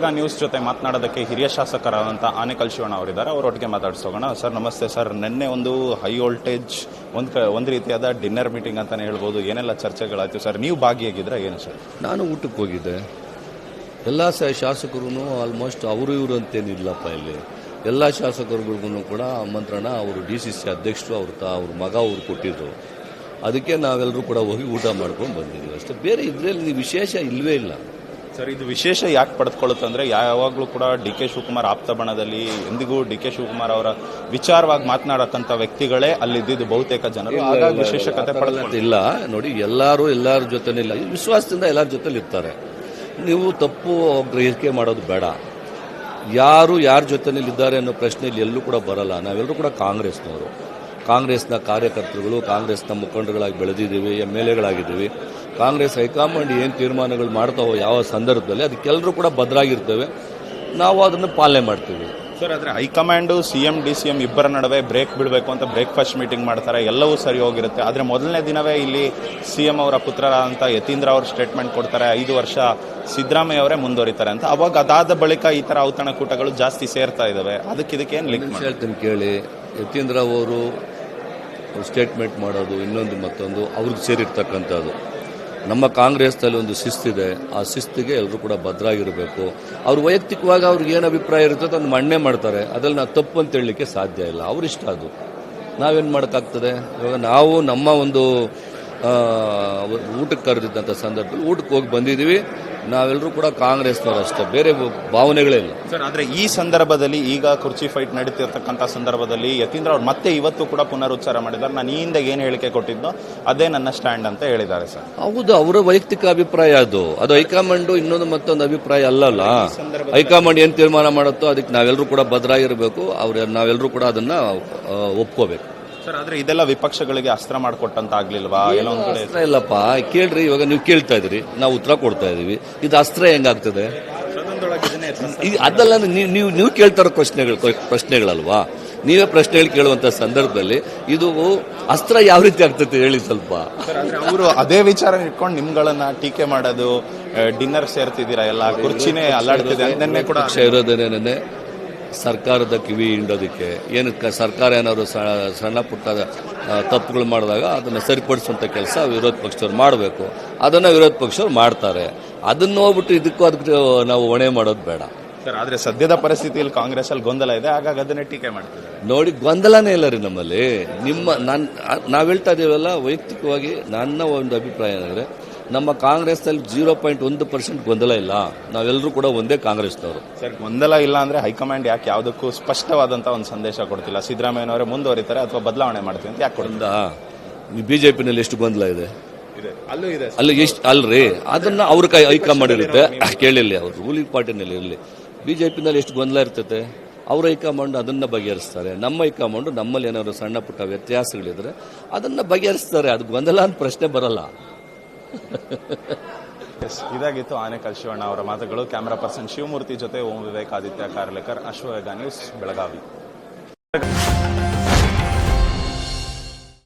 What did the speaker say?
ಈಗ ನ್ಯೂಸ್ ಜೊತೆ ಮಾತನಾಡೋದಕ್ಕೆ ಹಿರಿಯ ಶಾಸಕರಾದಂಥ ಆನೇಕಲ್ ಶಿವಣ್ಣ ಅವರಿದ್ದಾರೆ. ಅವರೊಟ್ಟಿಗೆ ಮಾತಾಡಿಸೋಣ. ಸರ್ ನಮಸ್ತೆ ಸರ್. ನಿನ್ನೆ ಒಂದು ಹೈ ವೋಲ್ಟೇಜ್ ಒಂದು ರೀತಿಯಾದ ಡಿನ್ನರ್ ಮೀಟಿಂಗ್ ಅಂತಲೇ ಹೇಳ್ಬೋದು. ಏನೆಲ್ಲ ಚರ್ಚೆಗಳಾಯಿತು ಸರ್? ನೀವು ಭಾಗಿಯಾಗಿದ್ರೆ ಏನು ಸರ್? ನಾನು ಊಟಕ್ಕೆ ಹೋಗಿದ್ದೆ. ಎಲ್ಲ ಶಾಸಕರು ಆಲ್ಮೋಸ್ಟ್ ಅವರು ಇವರು ಅಂತೇನಿಲ್ಲಪ್ಪ. ಇಲ್ಲಿ ಎಲ್ಲ ಶಾಸಕರುಗಳಿಗೂ ಕೂಡ ಆಮಂತ್ರಣ ಅವರು DCC ಅಧ್ಯಕ್ಷರು ಅವ್ರ ಮಗ ಅವ್ರು ಕೊಟ್ಟಿದ್ರು. ಅದಕ್ಕೆ ನಾವೆಲ್ಲರೂ ಕೂಡ ಹೋಗಿ ಊಟ ಮಾಡ್ಕೊಂಡು ಬಂದಿದ್ದೀವಿ ಅಷ್ಟೇ. ಬೇರೆ ಇದರಲ್ಲಿ ವಿಶೇಷ ಇಲ್ಲವೇ ಇಲ್ಲ ಸರ್. ಇದು ವಿಶೇಷ ಯಾಕೆ ಪಡೆದುಕೊಳ್ಳುತ್ತೆ ಅಂದರೆ ಯಾವಾಗಲೂ ಕೂಡ DK ಶಿವಕುಮಾರ್ ಆಪ್ತ ಬಣದಲ್ಲಿ ಎಂದಿಗೂ DK ಶಿವಕುಮಾರ್ ಅವರ ವಿಚಾರವಾಗಿ ಮಾತನಾಡತಕ್ಕಂಥ ವ್ಯಕ್ತಿಗಳೇ ಅಲ್ಲಿದ್ದು ಬಹುತೇಕ ಜನರು. ಹಾಗಾಗಿ ವಿಶೇಷತೆ ಇಲ್ಲ ನೋಡಿ, ಎಲ್ಲರ ಜೊತೆಲಿಲ್ಲ, ವಿಶ್ವಾಸದಿಂದ ಎಲ್ಲರ ಜೊತೆಲಿ ಇರ್ತಾರೆ. ನೀವು ತಪ್ಪು ಗ್ರಹಿಕೆ ಮಾಡೋದು ಬೇಡ. ಯಾರು ಯಾರ ಜೊತೆಲಿದ್ದಾರೆ ಅನ್ನೋ ಪ್ರಶ್ನೆಯಲ್ಲಿ ಎಲ್ಲೂ ಕೂಡ ಬರಲ್ಲ. ನಾವೆಲ್ಲರೂ ಕೂಡ ಕಾಂಗ್ರೆಸ್ನವರು, ಕಾಂಗ್ರೆಸ್ನ ಕಾರ್ಯಕರ್ತರುಗಳು, ಕಾಂಗ್ರೆಸ್ನ ಮುಖಂಡರುಗಳಾಗಿ ಬೆಳೆದಿದ್ದೀವಿ, MLAಗಳಾಗಿದ್ದೀವಿ. ಕಾಂಗ್ರೆಸ್ ಹೈಕಮಾಂಡ್ ಏನು ತೀರ್ಮಾನಗಳು ಮಾಡ್ತಾವೋ ಯಾವ ಸಂದರ್ಭದಲ್ಲಿ ಅದಕ್ಕೆಲ್ಲರೂ ಕೂಡ ಬದ್ಧರಾಗಿರ್ತೇವೆ. ನಾವು ಅದನ್ನು ಪಾಲನೆ ಮಾಡ್ತೀವಿ ಸರ್. ಆದರೆ ಹೈಕಮಾಂಡು CM DCM ಇಬ್ಬರ ನಡುವೆ ಬ್ರೇಕ್ ಬಿಡಬೇಕು ಅಂತ ಬ್ರೇಕ್ಫಾಸ್ಟ್ ಮೀಟಿಂಗ್ ಮಾಡ್ತಾರೆ, ಎಲ್ಲವೂ ಸರಿ ಹೋಗಿರುತ್ತೆ. ಆದರೆ ಮೊದಲನೇ ದಿನವೇ ಇಲ್ಲಿ CM ಅವರ ಪುತ್ರರಾದಂಥ ಯತೀಂದ್ರ ಅವರು ಸ್ಟೇಟ್ಮೆಂಟ್ ಕೊಡ್ತಾರೆ, 5 ವರ್ಷ ಸಿದ್ದರಾಮಯ್ಯ ಅವರೇ ಮುಂದುವರಿತಾರೆ ಅಂತ. ಅವಾಗ ಅದಾದ ಬಳಿಕ ಈ ಥರ ಔತಣಕೂಟಗಳು ಜಾಸ್ತಿ ಸೇರ್ತಾ ಇದ್ದಾವೆ. ಅದಕ್ಕೇನು ಲಿಂಕ್ ಹೇಳ್ತೀನಿ ಕೇಳಿ. ಯತೀಂದ್ರ ಅವರು ಸ್ಟೇಟ್ಮೆಂಟ್ ಮಾಡೋದು ಇನ್ನೊಂದು ಮತ್ತೊಂದು ಅವ್ರಿಗೆ ಸೇರಿರ್ತಕ್ಕಂಥದ್ದು. ನಮ್ಮ ಕಾಂಗ್ರೆಸ್ನಲ್ಲಿ ಒಂದು ಶಿಸ್ತಿದೆ, ಆ ಶಿಸ್ತಿಗೆ ಎಲ್ಲರೂ ಕೂಡ ಭದ್ರಾಗಿರಬೇಕು. ಅವ್ರು ವೈಯಕ್ತಿಕವಾಗಿ ಅವ್ರಿಗೆ ಏನು ಅಭಿಪ್ರಾಯ ಇರ್ತದೆ ಅದನ್ನು ಮಣ್ಣೆ ಮಾಡ್ತಾರೆ. ಅದ್ರಲ್ಲಿ ನಾವು ತಪ್ಪು ಅಂತ ಹೇಳಲಿಕ್ಕೆ ಸಾಧ್ಯ ಇಲ್ಲ. ಅವ್ರಿಷ್ಟ ಅದು, ನಾವೇನು ಮಾಡೋಕ್ಕಾಗ್ತದೆ. ಇವಾಗ ನಾವು ನಮ್ಮ ಒಂದು ಊಟಕ್ಕೆ ಕರೆದಿದ್ದಂಥ ಸಂದರ್ಭದಲ್ಲಿ ಊಟಕ್ಕೆ ಹೋಗಿ ಬಂದಿದ್ದೀವಿ. ನಾವೆಲ್ಲರೂ ಕೂಡ ಕಾಂಗ್ರೆಸ್ನವರು ಅಷ್ಟೇ, ಬೇರೆ ಭಾವನೆಗಳೇ ಇಲ್ಲ ಸರ್. ಆದರೆ ಈ ಸಂದರ್ಭದಲ್ಲಿ ಈಗ ಕುರ್ಚಿ ಫೈಟ್ ನಡೀತಿರ್ತಕ್ಕಂಥ ಸಂದರ್ಭದಲ್ಲಿ ಯತೀಂದ್ರ ಅವ್ರು ಮತ್ತೆ ಇವತ್ತು ಕೂಡ ಪುನರುಚ್ಚಾರ ಮಾಡಿದ್ದಾರೆ. ನಾನು ಈ ಹಿಂದೆ ಏನು ಹೇಳಿಕೆ ಕೊಟ್ಟಿದ್ದೋ ಅದೇ ನನ್ನ ಸ್ಟ್ಯಾಂಡ್ ಅಂತ ಹೇಳಿದ್ದಾರೆ ಸರ್. ಹೌದು, ಅವರ ವೈಯಕ್ತಿಕ ಅಭಿಪ್ರಾಯ ಅದು ಹೈಕಮಾಂಡ್ ಇನ್ನೊಂದು ಮತ್ತೊಂದು ಅಭಿಪ್ರಾಯ ಅಲ್ಲಲ್ಲ. ಹೈಕಮಾಂಡ್ ಏನು ತೀರ್ಮಾನ ಮಾಡುತ್ತೋ ಅದಕ್ಕೆ ನಾವೆಲ್ಲರೂ ಕೂಡ ಭದ್ರಾಗಿರಬೇಕು. ನಾವೆಲ್ಲರೂ ಕೂಡ ಅದನ್ನ ಒಪ್ಕೋಬೇಕು ಸರ್. ಆದ್ರೆ ಇದೆಲ್ಲ ವಿಪಕ್ಷಗಳಿಗೆ ಅಸ್ತ್ರ ಮಾಡಿಕೊಟ್ಟಂತ ಆಗ್ಲಿಲ್ವಾ? ಎಲ್ಲೋ ಒಂದ್ ಕಡೆ ಅಸ್ತ್ರ ಇಲ್ಲಪ್ಪ. ಕೇಳ್ರಿ, ಇವಾಗ ನೀವು ಕೇಳ್ತಾ ಇದ್ರಿ, ನಾವು ಉತ್ತರ ಕೊಡ್ತಾ ಇದೀವಿ. ಇದು ಅಸ್ತ್ರ ಹೆಂಗಾಗ್ತದೆ? ಅದೆಲ್ಲ ನೀವು ಕೇಳ್ತಾ ಇರೋ ಪ್ರಶ್ನೆಗಳಲ್ವಾ? ನೀವೇ ಪ್ರಶ್ನೆಗಳು ಕೇಳುವಂತ ಸಂದರ್ಭದಲ್ಲಿ ಇದು ಅಸ್ತ್ರ ಯಾವ ರೀತಿ ಆಗ್ತದೆ ಹೇಳಿ ಸ್ವಲ್ಪ. ಅವರು ಅದೇ ವಿಚಾರ ಇಟ್ಕೊಂಡು ನಿಮ್ಗಳನ್ನ ಟೀಕೆ ಮಾಡೋದು, ಡಿನ್ನರ್ ಸೇರ್ತಿದ್ದೀರಾ, ಎಲ್ಲ ಕುರ್ಚಿನೇ ಅಲ್ಲಾಡ್ತಿದೆ ನೆನ್ನೆ ಕೂಡ ಇರೋದೇನೆ. ಸರ್ಕಾರದ ಕಿವಿ ಹಿಂಡೋದಕ್ಕೆ ಏನಕ್ಕೆ ಸರ್ಕಾರ ಏನಾದ್ರು ಸಣ್ಣ ಪುಟ್ಟ ತಪ್ಪುಗಳು ಮಾಡಿದಾಗ ಅದನ್ನು ಸರಿಪಡಿಸುವಂಥ ಕೆಲಸ ವಿರೋಧ ಪಕ್ಷದವ್ರು ಮಾಡಬೇಕು. ಅದನ್ನು ವಿರೋಧ ಪಕ್ಷದವ್ರು ಮಾಡ್ತಾರೆ. ಅದನ್ನು ಹೋಗ್ಬಿಟ್ಟು ಅದಕ್ಕೆ ನಾವು ಹೊಣೆ ಮಾಡೋದು ಬೇಡ ಸರ್. ಆದರೆ ಸದ್ಯದ ಪರಿಸ್ಥಿತಿಯಲ್ಲಿ ಕಾಂಗ್ರೆಸ್ ಅಲ್ಲಿ ಗೊಂದಲ ಇದೆ, ಹಾಗಾಗಿ ಅದನ್ನೇ ಟೀಕೆ ಮಾಡ್ತಿದ್ದಾರೆ. ನೋಡಿ, ಗೊಂದಲನೇ ಇಲ್ಲ ರೀ ನಮ್ಮಲ್ಲಿ. ನಾವು ಹೇಳ್ತಾ ಇದೀವಲ್ಲ, ವೈಯಕ್ತಿಕವಾಗಿ ನನ್ನ ಒಂದು ಅಭಿಪ್ರಾಯ ಏನಂದ್ರೆ ನಮ್ಮ ಕಾಂಗ್ರೆಸ್ನಲ್ಲಿ 0.1% ಗೊಂದಲ ಇಲ್ಲ. ನಾವೆಲ್ಲರೂ ಕೂಡ ಒಂದೇ ಕಾಂಗ್ರೆಸ್ನವರು ಸರ್. ಗೊಂದಲ ಇಲ್ಲ ಅಂದ್ರೆ ಹೈಕಮಾಂಡ್ ಯಾಕೆ ಯಾವುದಕ್ಕೂ ಸ್ಪಷ್ಟವಾದಂತ ಒಂದು ಸಂದೇಶ ಕೊಡ್ತಿಲ್ಲ? ಸಿದ್ದರಾಮಯ್ಯನವರೇ ಮುಂದುವರಿತಾರೆ ಅಥವಾ ಬದಲಾವಣೆ ಮಾಡ್ತೀವಿ ಅಂತ ಯಾಕೆ ಕೊಡ್ತಾ? BJPನಲ್ಲಿ ಎಷ್ಟು ಗೊಂದಲ ಇದೆ? ಅಲ್ಲೂ ಇದೆ. ಅಲ್ಲಿ ಎಷ್ಟು ಅಲ್ರಿ, ಅದನ್ನ ಅವ್ರ ಹೈಕಮಾಂಡ್ ಇರುತ್ತೆ. ಕೇಳಿಲ್ಲ, ಅವ್ರು ರೂಲಿಂಗ್ ಪಾರ್ಟಿನಲ್ಲಿ ಇರಲಿ. BJPನಲ್ಲಿ ಎಷ್ಟು ಗೊಂದಲ ಇರ್ತೈತೆ, ಅವ್ರ ಹೈಕಮಾಂಡ್ ಅದನ್ನ ಬಗೆಹರಿಸ್ತಾರೆ. ನಮ್ಮ ಹೈಕಮಾಂಡ್ ನಮ್ಮಲ್ಲಿ ಏನಾದ್ರು ಸಣ್ಣ ಪುಟ್ಟ ವ್ಯತ್ಯಾಸಗಳಿದ್ರೆ ಅದನ್ನ ಬಗೆಹರಿಸ್ತಾರೆ. ಅದು ಗೊಂದಲ ಅಂತ ಪ್ರಶ್ನೆ ಬರಲ್ಲ. ಇದಾಗಿತ್ತು ಆನೇಕಲ್ ಶಿವಣ್ಣ ಅವರ ಮಾತುಗಳು. ಕ್ಯಾಮರಾ ಪರ್ಸನ್ ಶಿವಮೂರ್ತಿ ಜೊತೆ ಓಂ ವಿವೇಕ್, ಆದಿತ್ಯ ಕಾರ್ಲೇಕರ್, ಅಶ್ವವೇಗ ನ್ಯೂಸ್, ಬೆಳಗಾವಿ.